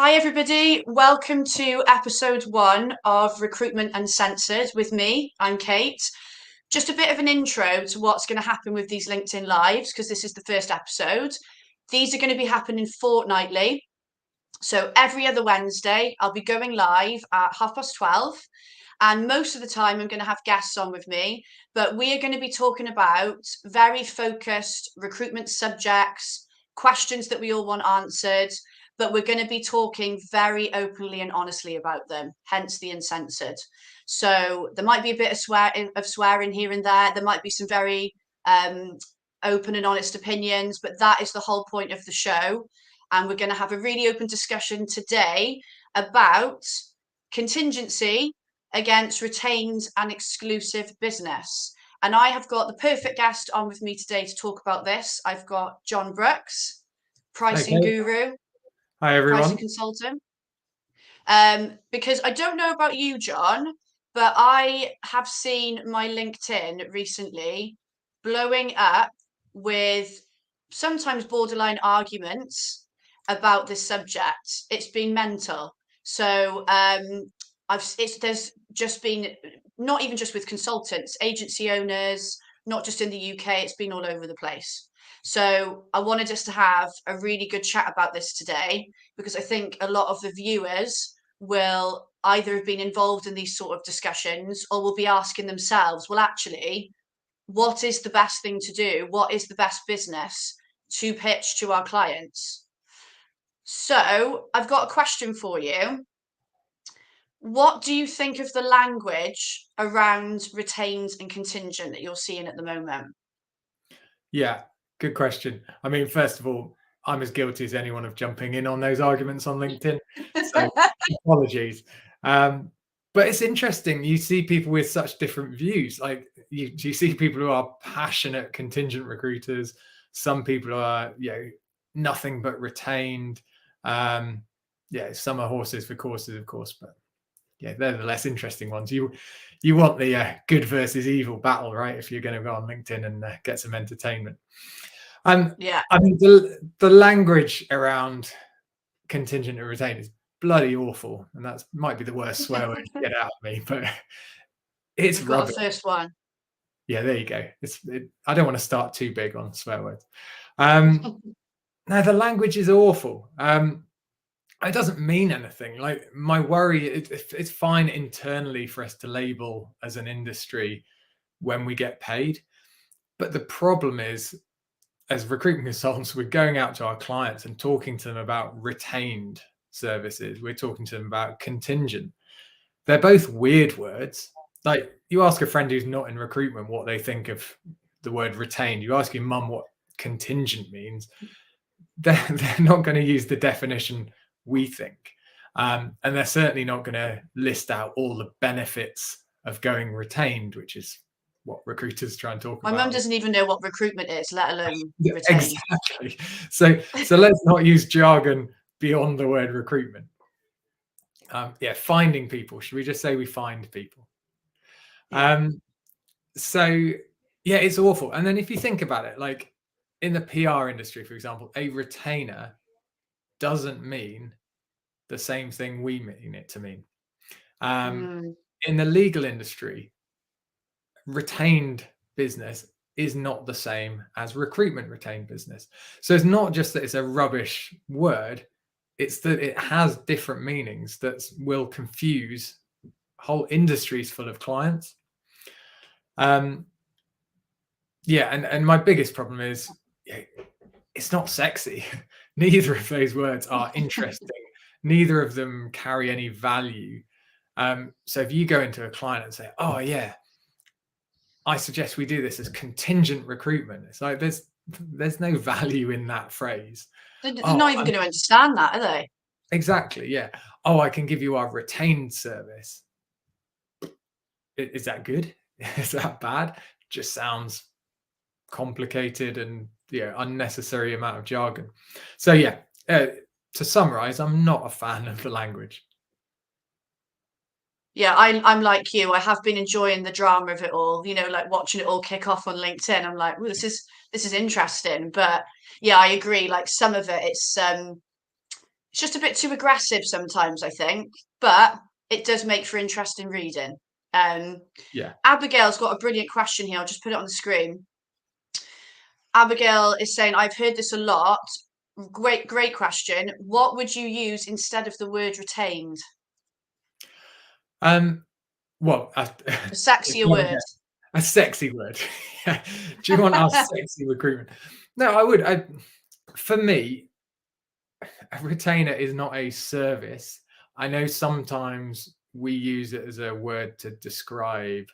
Hi, everybody. Welcome to episode 1 of Recruitment Uncensored with me. I'm Kate. Just a bit of an intro to what's going to happen with these LinkedIn Lives, because this is the first episode. These are going to be happening fortnightly. So every other Wednesday, I'll be going live at 12:30. And most of the time, I'm going to have guests on with me. But we are going to be talking about very focused recruitment subjects, questions that we all want answered, but we're going to be talking very openly and honestly about them, hence the uncensored. So there might be a bit of swearing here and there. There might be some very open and honest opinions, but that is the whole point of the show. And we're going to have a really open discussion today about contingency against retained and exclusive business. And I have got the perfect guest on with me today to talk about this. I've got Jon Brooks, pricing Okay. guru, Hi, pricing everyone. consultant. Because I don't know about you, Jon, but I have seen my LinkedIn recently blowing up with sometimes borderline arguments about this subject. It's been mental. So there's just been, not even just with consultants, agency owners, not just in the UK, it's been all over the place. So I wanted us to have a really good chat about this today, because I think a lot of the viewers will either have been involved in these sort of discussions or will be asking themselves, well, actually, what is the best thing to do? What is the best business to pitch to our clients? So I've got a question for you. What do you think of the language around retained and contingent that you're seeing at the moment? Yeah, good question. I mean, first of all, I'm as guilty as anyone of jumping in on those arguments on LinkedIn. So apologies. But it's interesting. You see people with such different views. Like you see people who are passionate contingent recruiters. Some people are, nothing but retained. Some are horses for courses, of course, but yeah, they're the less interesting ones. You want the good versus evil battle, right? If you're going to go on LinkedIn and get some entertainment. Yeah. I mean, the language around contingent and retained is bloody awful, and that might be the worst swear word to get out of me, but it's We've got a rubbish. first one. Yeah, there you go. I don't want to start too big on swear words. No, the language is awful. It doesn't mean anything. Like my worry, it's fine internally for us to label as an industry when we get paid. But the problem is, as recruitment consultants, we're going out to our clients and talking to them about retained services. We're talking to them about contingent. They're both weird words. Like you ask a friend who's not in recruitment what they think of the word retained. You ask your mum what contingent means. They're not going to use the definition we think. And they're certainly not going to list out all the benefits of going retained, which is what recruiters try and talk My mum about. doesn't even know what recruitment is, let alone Yeah, retained. exactly. So let's not use jargon beyond the word recruitment. Finding people. Should we just say we find people? Yeah. So yeah, it's awful. And then if you think about it, like in the PR industry, for example, a retainer doesn't mean the same thing we mean it to mean. Mm. In the legal industry, retained business is not the same as recruitment retained business. So it's not just that it's a rubbish word, it's that it has different meanings that will confuse whole industries full of clients. And my biggest problem is it's not sexy. Neither of those words are interesting. Neither of them carry any value. So if you go into a client and say, "Oh yeah, I suggest we do this as contingent recruitment," it's like there's no value in that phrase. They're Oh, not even going to understand that, are they? exactly, yeah. Oh, I can give you our retained service. Is that good? Is that bad? Just sounds complicated and unnecessary amount of jargon. So to summarize, I'm not a fan of the language. Yeah, I'm like you. I have been enjoying the drama of it all, like watching it all kick off on LinkedIn. I'm like, this is interesting. But yeah, I agree. Like some of it, it's just a bit too aggressive sometimes, I think, but it does make for interesting reading. Yeah. Abigail's got a brilliant question here. I'll just put it on the screen. Abigail is saying, I've heard this a lot. Great question. What would you use instead of the word retained? Well, A if sexier you want to word. get a sexy word. Do you want our sexy recruitment? No, I would. For me, a retainer is not a service. I know sometimes we use it as a word to describe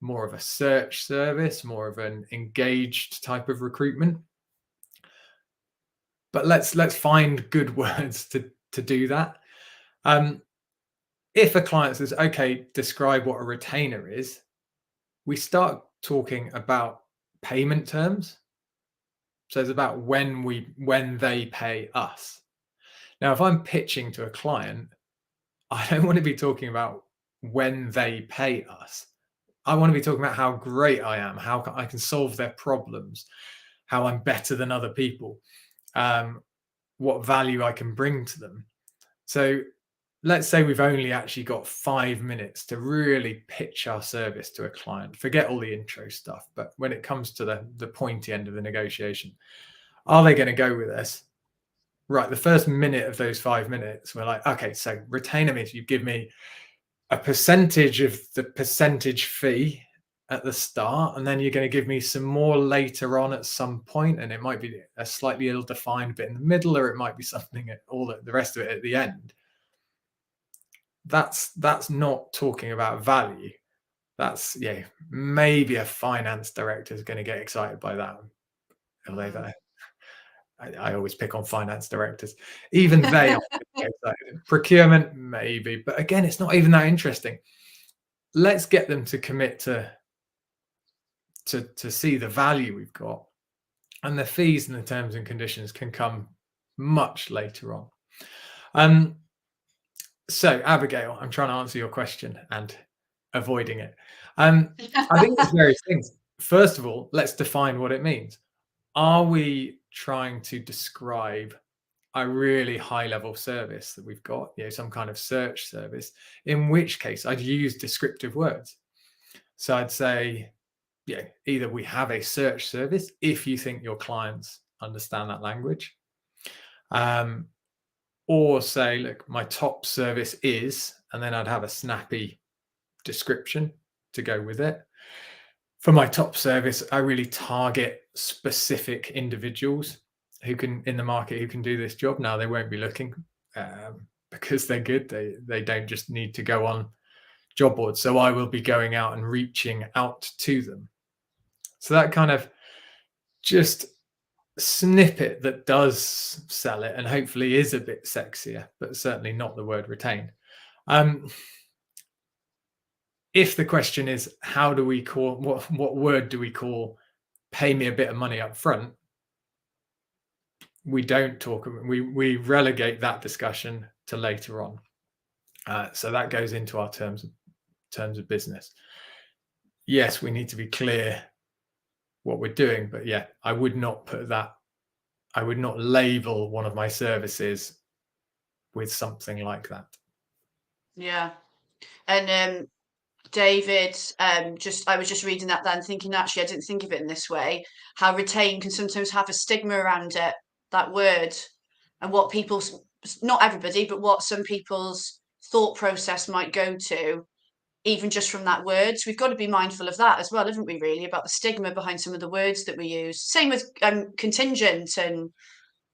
more of a search service, more of an engaged type of recruitment. But let's find good words to do that. If a client says, okay, describe what a retainer is, we start talking about payment terms. So it's about when they pay us. Now, if I'm pitching to a client, I don't want to be talking about when they pay us. I want to be talking about how great I am, how I can solve their problems, how I'm better than other people, what value I can bring to them. So let's say we've only actually got 5 minutes to really pitch our service to a client. Forget all the intro stuff, but when it comes to the pointy end of the negotiation, are they going to go with us? Right, the first minute of those 5 minutes, we're like, okay, so retainer means you give me a percentage of the percentage fee at the start, and then you're going to give me some more later on at some point, and it might be a slightly ill-defined bit in the middle, or it might be something at all the rest of it at the end. That's not talking about value. That's maybe a finance director is going to get excited by that. Although I always pick on finance directors. Even they are get excited. Procurement, maybe, but again, it's not even that interesting. Let's get them to commit to see the value we've got, and the fees and the terms and conditions can come much later on. So Abigail, I'm trying to answer your question and avoiding it. I think there's various things. First of all, let's define what it means. Are we trying to describe a really high level service that we've got, some kind of search service, in which case I'd use descriptive words. So I'd say, either we have a search service if you think your clients understand that language, or say, look, my top service is, and then I'd have a snappy description to go with it. For my top service, I really target specific individuals who can in the market who can do this job. Now they won't be looking because they're good. They don't just need to go on job boards. So I will be going out and reaching out to them. So that kind of just snippet that does sell it and hopefully is a bit sexier, but certainly not the word retained. If the question is how do we call what word do we call pay me a bit of money up front, we don't talk, we relegate that discussion to later on. So that goes into our terms of business. Yes, we need to be clear what we're doing, but I would not label one of my services with something like that. Yeah. And David, I was just reading that then, thinking actually I didn't think of it in this way. How retain can sometimes have a stigma around it, that word, and what people's, not everybody, but what some people's thought process might go to, even just from that word. So we've got to be mindful of that as well, haven't we? Really, about the stigma behind some of the words that we use. Same with contingent and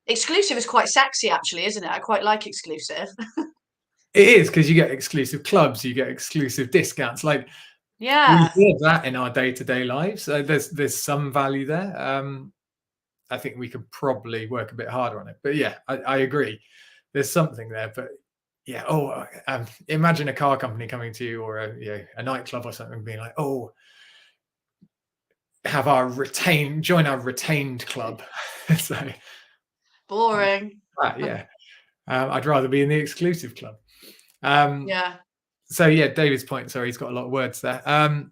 exclusive is quite sexy, actually, isn't it? I quite like exclusive. It is, because you get exclusive clubs, you get exclusive discounts. Like, we hear that in our day-to-day lives. So there's some value there. I think we could probably work a bit harder on it. But I agree. There's something there. But imagine a car company coming to you, or a nightclub or something, being like, join our retained club. So Boring. I'd rather be in the exclusive club. So David's point, sorry, he's got a lot of words there. I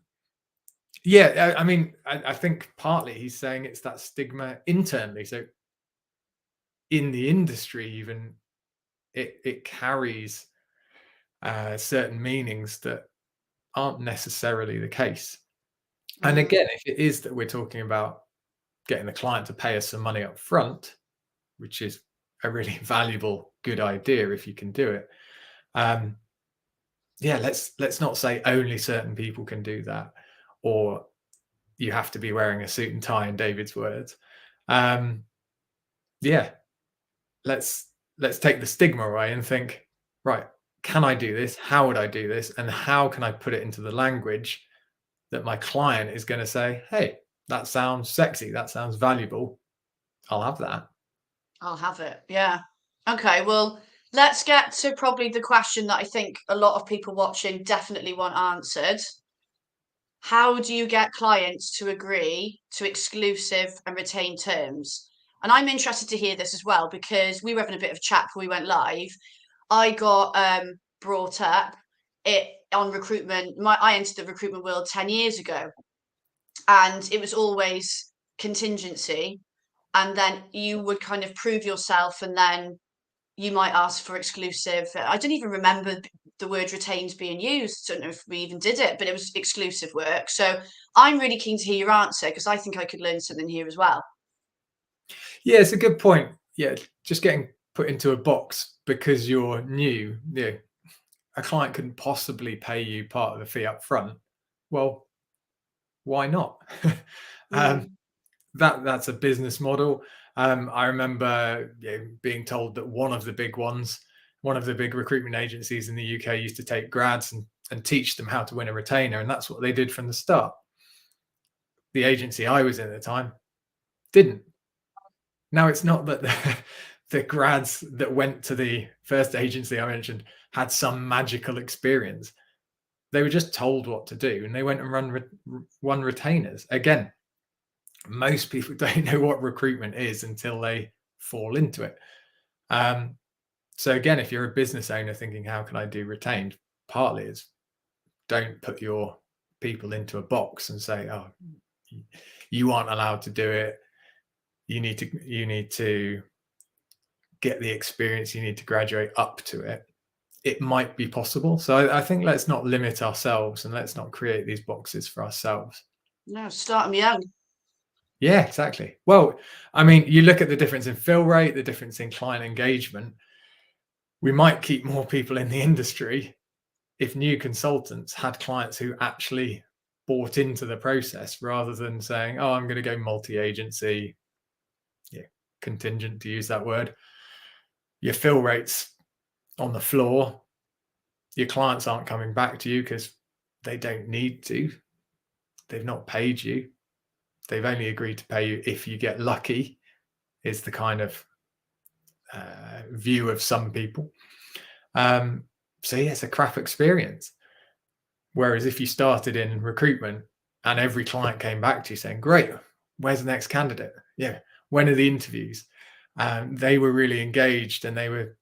mean, I think partly he's saying it's that stigma internally. So in the industry, even it carries certain meanings that aren't necessarily the case. And again, if it is that we're talking about getting the client to pay us some money up front, which is a really valuable, good idea if you can do it. Yeah, let's not say only certain people can do that, or you have to be wearing a suit and tie, in David's words. Yeah, let's take the stigma away and think, right, can I do this? How would I do this? And how can I put it into the language that my client is going to say, hey, that sounds sexy, that sounds valuable, I'll have that. I'll have it. Yeah. Okay. Well, let's get to probably the question that I think a lot of people watching definitely want answered. How do you get clients to agree to exclusive and retained terms? And I'm interested to hear this as well because we were having a bit of a chat before we went live. I got brought up it on recruitment. I entered the recruitment world 10 years ago, and it was always contingency, and then you would kind of prove yourself, and then you might ask for exclusive. I don't even remember the word retained being used. I don't know if we even did it, but it was exclusive work. So I'm really keen to hear your answer because I think I could learn something here as well. Yeah, it's a good point. Yeah, just getting put into a box because you're new. Yeah, a client couldn't possibly pay you part of the fee up front. Well, why not? That's a business model. I remember being told that one of the big recruitment agencies in the UK used to take grads and teach them how to win a retainer, and that's what they did from the start. The agency I was in at the time didn't. Now, it's not that the grads that went to the first agency I mentioned had some magical experience. They were just told what to do, and they went and won retainers. Again, most people don't know what recruitment is until they fall into it. So again, if you're a business owner thinking, how can I do retained? Partly is don't put your people into a box and say, oh, you aren't allowed to do it. You need to get the experience. You need to graduate up to it. It might be possible. So I think let's not limit ourselves and let's not create these boxes for ourselves. No, start them young. Yeah, exactly. Well, I mean, you look at the difference in fill rate, the difference in client engagement. We might keep more people in the industry if new consultants had clients who actually bought into the process rather than saying, oh, I'm going to go multi-agency, contingent, to use that word. Your fill rates on the floor, your clients aren't coming back to you because they don't need to. They've not paid you. They've only agreed to pay you if you get lucky, is the kind of view of some people. So yeah, it's a crap experience. Whereas if you started in recruitment and every client came back to you saying, great, where's the next candidate? Yeah, when are the interviews? They were really engaged and they were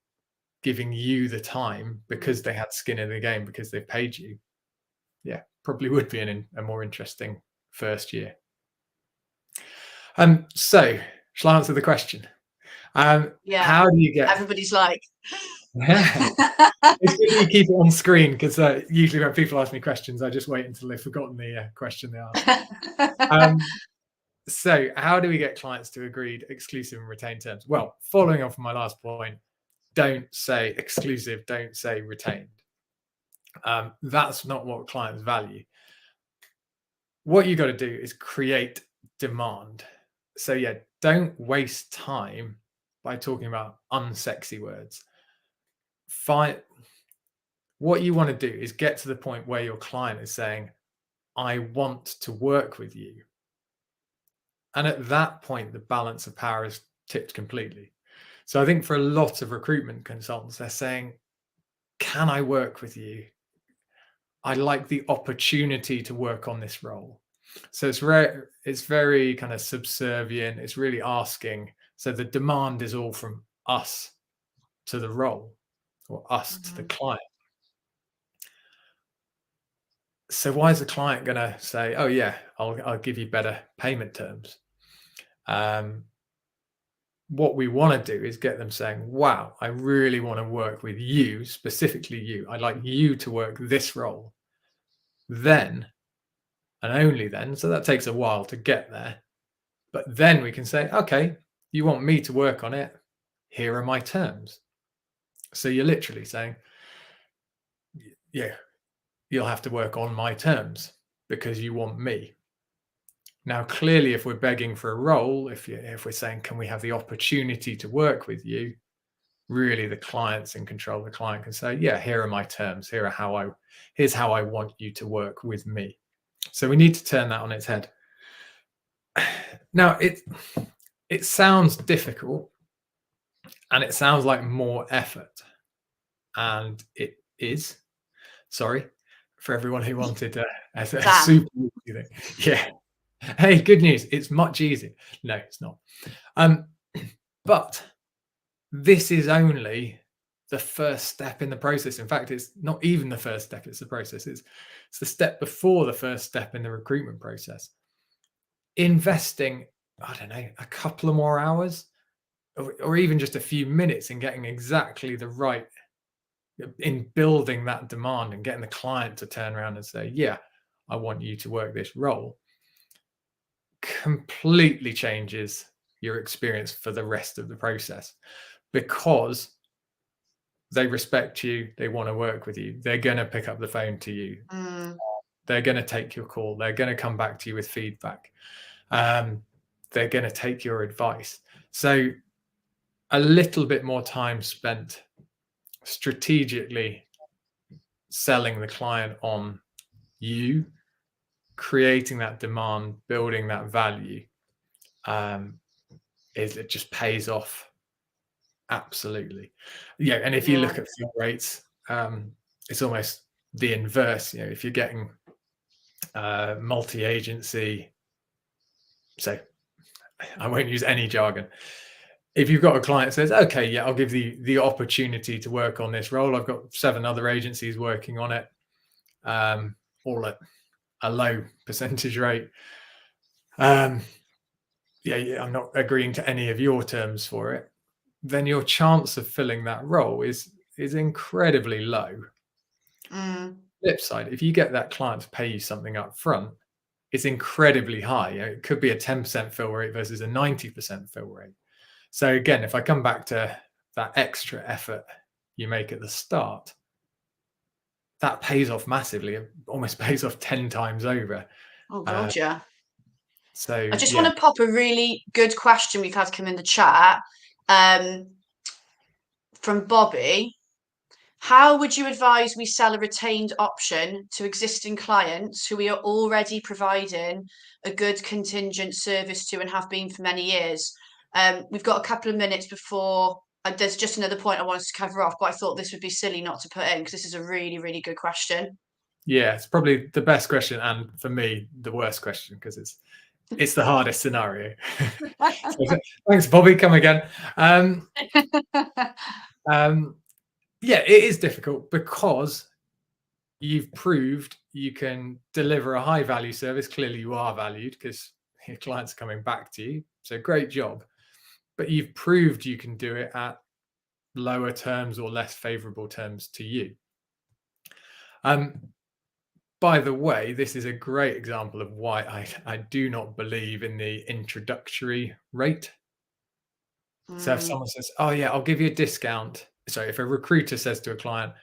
giving you the time because they had skin in the game, because they paid you. Yeah, probably would be a more interesting first year. So shall I answer the question? Yeah. How do you get... Everybody's like... Yeah. It's good that you keep it on screen because usually when people ask me questions, I just wait until they've forgotten the question they asked. So how do we get clients to agreed exclusive and retained terms? Well, following on from my last point, don't say exclusive, don't say retained. That's not what clients value. What you got to do is create demand. So yeah, don't waste time by talking about unsexy words. What you want to do is get to the point where your client is saying, I want to work with you. And at that point, the balance of power is tipped completely. So I think for a lot of recruitment consultants, they're saying, can I work with you? I like the opportunity to work on this role. So it's very kind of subservient. It's really asking. So the demand is all from us to the role, or us to the client. So why is the client going to say, oh yeah, I'll give you better payment terms? what we want to do is get them saying, wow, I really want to work with you, specifically you. I'd like you to work this role. Then, and only then, so that takes a while to get there. But then we can say, okay, you want me to work on it. Here are my terms. So you're literally saying, yeah, you'll have to work on my terms because you want me. Now, clearly, if we're begging for a role, if we're saying, can we have the opportunity to work with you? Really, the client's in control. The client can say, yeah, here are my terms. Here's how I want you to work with me. So we need to turn that on its head. Now, it sounds difficult and it sounds like more effort. And it is. Sorry for everyone who wanted a super easy thing. Yeah. Hey, good news. It's much easier. No, it's not. But this is only the first step in the process. In fact, it's not even the first step. It's the process. It's the step before the first step in the recruitment process. Investing, I don't know, a couple of more hours or even just a few minutes in getting exactly the right, in building that demand and getting the client to turn around and say, yeah, I want you to work this role, completely changes your experience for the rest of the process, because they respect you, they want to work with you, they're going to pick up the phone to you, they're going to take your call, they're going to come back to you with feedback, they're going to take your advice. So a little bit more time spent strategically selling the client on you, creating that demand, building that value, it just pays off. Absolutely. Yeah. And if you look at fill rates, it's almost the inverse. If you're getting multi-agency, so I won't use any jargon. If you've got a client that says, okay, yeah, I'll give the opportunity to work on this role. I've got 7 other agencies working on it, all at a low percentage rate. I'm not agreeing to any of your terms for it. Then your chance of filling that role is incredibly low. Flip side, if you get that client to pay you something up front, it's incredibly high. It could be a 10% fill rate versus a 90% fill rate. So again, if I come back to that extra effort you make at the start, that pays off massively. It almost pays off 10 times over. Oh God, yeah. So I just want to pop a really good question we've had come in the chat from Bobby. How would you advise we sell a retained option to existing clients who we are already providing a good contingent service to and have been for many years? We've got a couple of minutes before there's just another point I wanted to cover off, but I thought this would be silly not to put in because this is a really, really good question. Yeah, it's probably the best question, and for me, the worst question, because it's the hardest scenario. So, thanks, Bobby. Come again. Yeah, it is difficult because you've proved you can deliver a high value service. Clearly, you are valued because your clients are coming back to you. So great job. But you've proved you can do it at lower terms or less favorable terms to you. By the way, this is a great example of why I do not believe in the introductory rate. So if someone says, oh yeah, I'll give you a discount. So if a recruiter says to a client,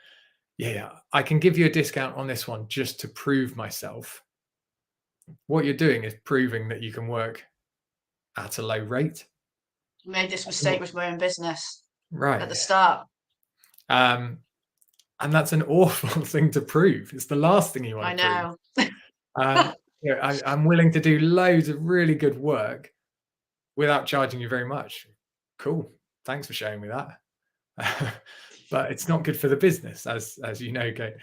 yeah, I can give you a discount on this one just to prove myself. What you're doing is proving that you can work at a low rate. I made this mistake with my own business at the Right. start. And that's an awful thing to prove. It's the last thing you want to prove. I know. I'm willing to do loads of really good work without charging you very much. Cool. Thanks for showing me that. But it's not good for the business, as you know, Kate.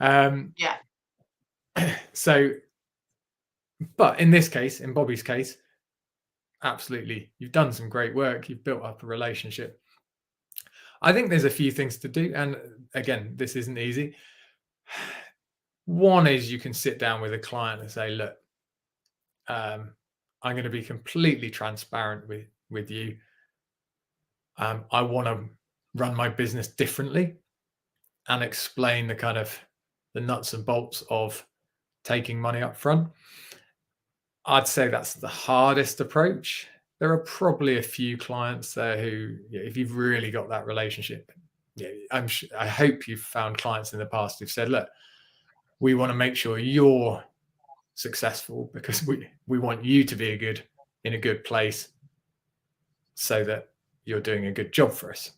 Yeah. So, but in this case, in Bobby's case, absolutely, you've done some great work. You've built up a relationship. I think there's a few things to do. And again, this isn't easy. One is you can sit down with a client and say, look, I'm going to be completely transparent with you. I want to run my business differently, and explain the kind of the nuts and bolts of taking money up front. I'd say that's the hardest approach. There are probably a few clients there who, if you've really got that relationship, I hope you've found clients in the past who've said, look, we want to make sure you're successful because we want you to be in a good place so that you're doing a good job for us.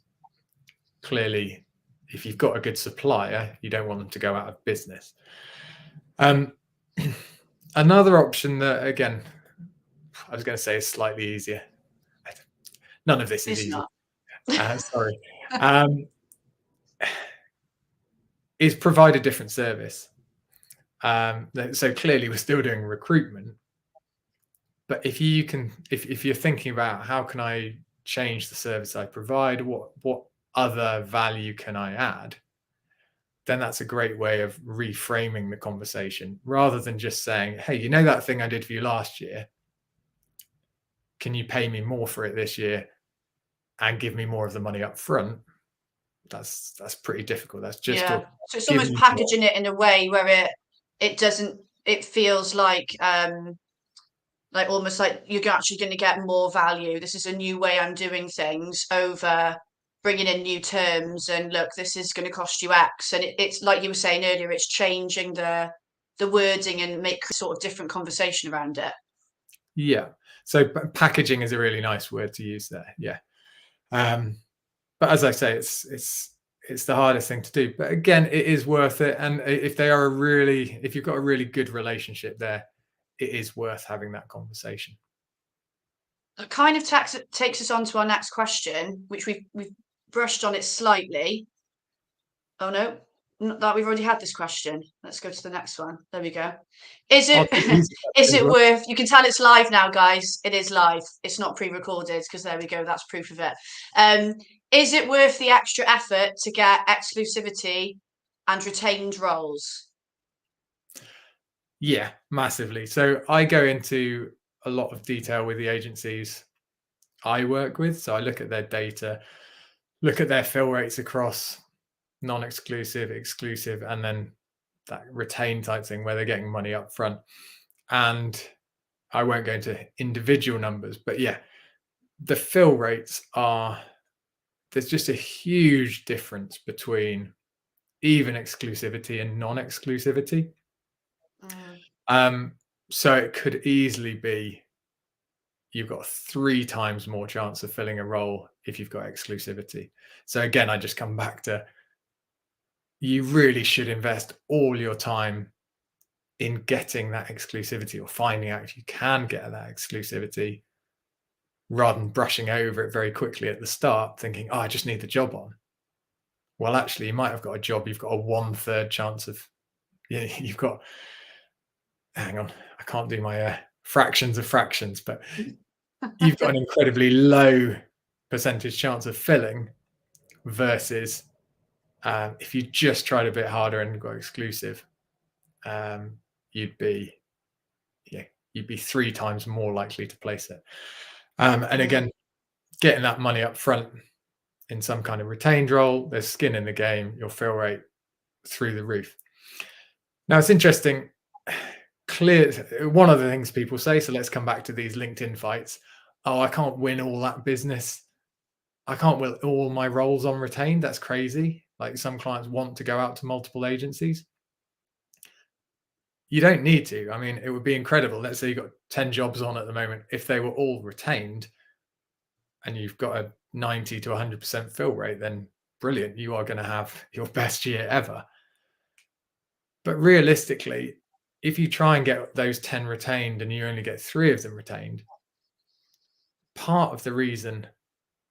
Clearly, if you've got a good supplier, you don't want them to go out of business. Another option that, again, I was going to say is slightly easier. None of this is easy. Sorry. Is provide a different service. So clearly we're still doing recruitment, but if you're thinking about how can I change the service I provide, what other value can I add, then that's a great way of reframing the conversation rather than just saying, hey, you know that thing I did for you last year? Can you pay me more for it this year and give me more of the money up front? That's pretty difficult. That's just so it's almost packaging it in a way where it feels like almost like you're actually going to get more value. This is a new way I'm doing things over bringing in new terms, and look, this is going to cost you X. And it's like you were saying earlier, it's changing the wording and make sort of different conversation around it. Yeah. So packaging is a really nice word to use there. Yeah. But as I say, it's the hardest thing to do. But again, it is worth it. And if you've got a really good relationship there, it is worth having that conversation. It kind of takes us on to our next question, which we've brushed on it slightly. Oh no, that we've already had this question. Let's go to the next one. There we go. Is it worth? You can tell it's live now, guys. It is live. It's not pre-recorded because there we go. That's proof of it. Is it worth the extra effort to get exclusivity and retained roles? Yeah, massively. So I go into a lot of detail with the agencies I work with. So I look at their data, look at their fill rates across non-exclusive, exclusive, and then that retain type thing where they're getting money up front. And I won't go into individual numbers, but yeah, the fill rates there's just a huge difference between even exclusivity and non-exclusivity. So it could easily be you've got 3 times more chance of filling a role if you've got exclusivity. So again, I just come back to you really should invest all your time in getting that exclusivity or finding out if you can get that exclusivity rather than brushing over it very quickly at the start thinking, oh, I just need the job on. Well, actually, you might have got a job. You've got a 1/3 chance of, you've got, hang on, I can't do my fractions of fractions, but you've got an incredibly low percentage chance of filling versus if you just tried a bit harder and got exclusive, you'd be 3 times more likely to place it. And again, getting that money up front in some kind of retained role, there's skin in the game, your fill rate through the roof. Now it's interesting. One of the things people say, so let's come back to these LinkedIn fights. Oh, I can't win all that business. I can't win all my roles on retained. That's crazy. Like some clients want to go out to multiple agencies. You don't need to. I mean, it would be incredible. Let's say you've got 10 jobs on at the moment. If they were all retained and you've got a 90 to 100% fill rate, then brilliant. You are going to have your best year ever. But realistically, if you try and get those 10 retained and you only get 3 of them retained, part of the reason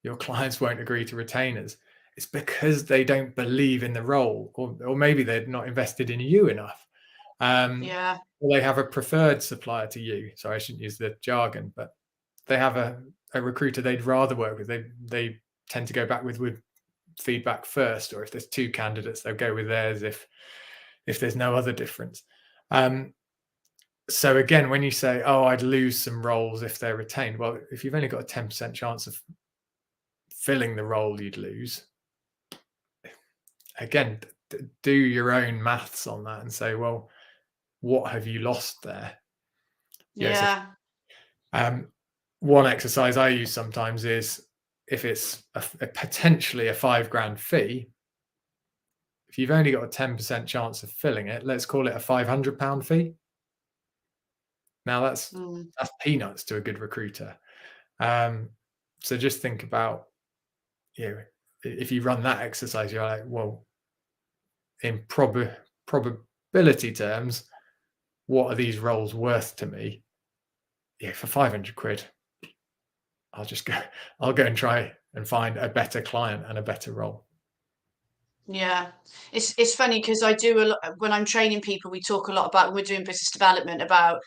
your clients won't agree to retainers is because they don't believe in the role, or maybe they're not invested in you enough. Or they have a preferred supplier to you. Sorry, I shouldn't use the jargon, but they have a recruiter they'd rather work with. They tend to go back with feedback first, or if there's 2 candidates, they'll go with theirs if there's no other difference. So again, when you say, oh, I'd lose some roles if they're retained, well, if you've only got a 10% chance of filling the role you'd lose, again, do your own maths on that and say, well, what have you lost there? Yeah. One exercise I use sometimes is, if it's a potentially a £5,000 fee, if you've only got a 10% chance of filling it, let's call it a £500 fee. Now that's peanuts to a good recruiter. So just think about, if you run that exercise, you're like, well, in probability terms, what are these roles worth to me? Yeah, for 500 quid, I'll go and try and find a better client and a better role. Yeah, it's funny because I do a lot when I'm training people. We talk a lot about, when we're doing business development, about,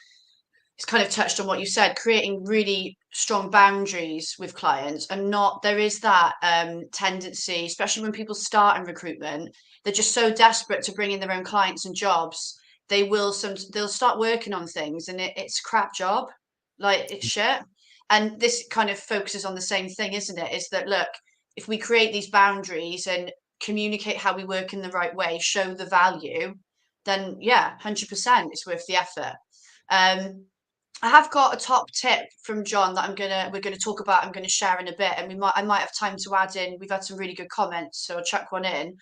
it's kind of touched on what you said, creating really strong boundaries with clients, and not, there is that tendency, especially when people start in recruitment, they're just so desperate to bring in their own clients and jobs. They'll start working on things, and it's a crap job, like it's shit. And this kind of focuses on the same thing, isn't it? Is that, look, if we create these boundaries and communicate how we work in the right way, show the value, then yeah, 100% it's worth the effort. I have got a top tip from Jon that we're gonna talk about. I'm gonna share in a bit, and I might have time to add in. We've had some really good comments, so I'll chuck one in.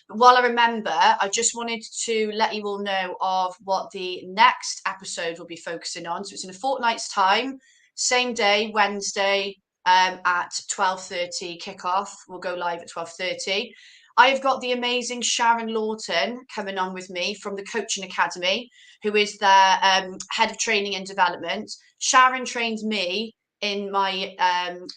But while I remember, I just wanted to let you all know of what the next episode will be focusing on. So it's in a fortnight's time, same day, Wednesday, at 12:30 kickoff. We'll go live at 12:30. I've got the amazing Sharon Lawton coming on with me from the Coaching Academy, who is their head of training and development. Sharon trained me in my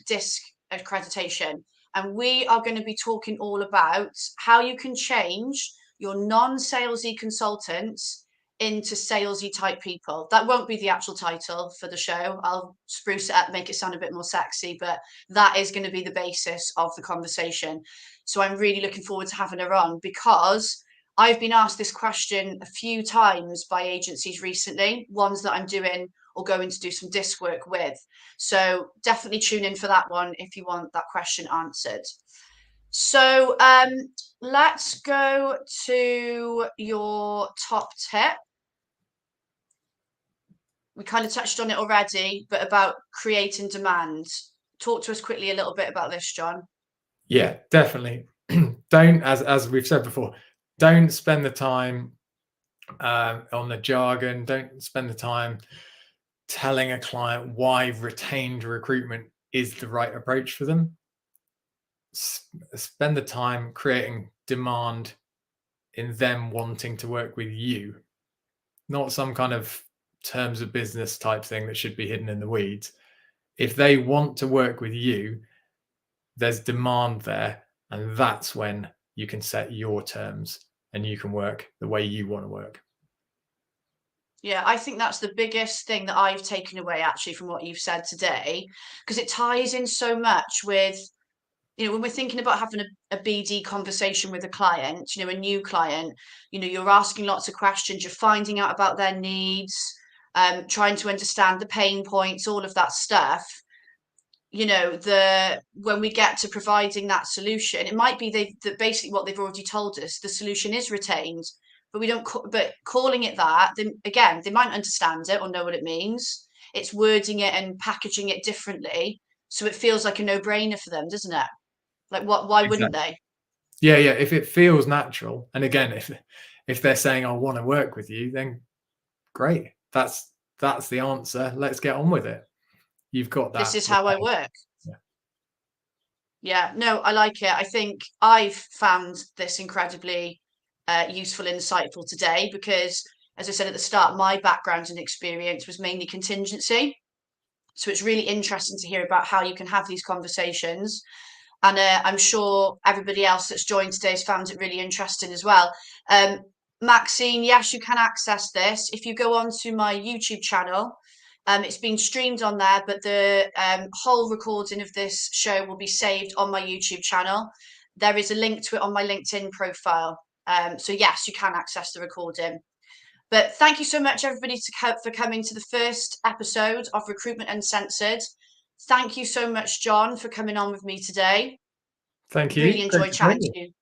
DISC accreditation, and we are going to be talking all about how you can change your non-salesy consultants into salesy type people. That won't be the actual title for the show. I'll spruce it up, make it sound a bit more sexy, but that is going to be the basis of the conversation. So I'm really looking forward to having her on, because I've been asked this question a few times by agencies recently, ones that I'm doing or going to do some disc work with. So definitely tune in for that one if you want that question answered. So let's go to your top tip. We kind of touched on it already, but about creating demand. Talk to us quickly a little bit about this, Jon. Yeah, definitely. Don't, as we've said before, don't spend the time on the jargon. Don't spend the time telling a client why retained recruitment is the right approach for them. Spend the time creating demand in them wanting to work with you, not some kind of terms of business type thing that should be hidden in the weeds. If they want to work with you, there's demand there, and that's when you can set your terms and you can work the way you want to work. Yeah, I think that's the biggest thing that I've taken away actually from what you've said today, because it ties in so much with, when we're thinking about having a BD conversation with a client, a new client, you're asking lots of questions, you're finding out about their needs, trying to understand the pain points, all of that stuff. When we get to providing that solution, it might be that basically what they've already told us, the solution is retained, but we don't. But calling it that, then again, they might understand it or know what it means. It's wording it and packaging it differently, so it feels like a no-brainer for them, doesn't it? Like, what? Why wouldn't they? Yeah. If it feels natural, and again, if they're saying I want to work with you, then great. That's the answer. Let's get on with it. You've got that. This is how I work. Yeah, no, I like it. I think I've found this incredibly useful, insightful today, because, as I said at the start, my background and experience was mainly contingency. So it's really interesting to hear about how you can have these conversations. And I'm sure everybody else that's joined today has found it really interesting as well. Maxine, yes, you can access this. If you go onto my YouTube channel, it's been streamed on there, but the whole recording of this show will be saved on my YouTube channel. There is a link to it on my LinkedIn profile. So yes, you can access the recording. But thank you so much, everybody, for coming to the first episode of Recruitment Uncensored. Thank you so much, Jon, for coming on with me today. Thank you. Really Great enjoyed to join chatting you. to you.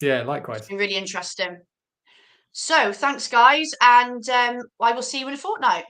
Yeah, It's likewise. been really interesting. So thanks, guys, and I will see you in a fortnight.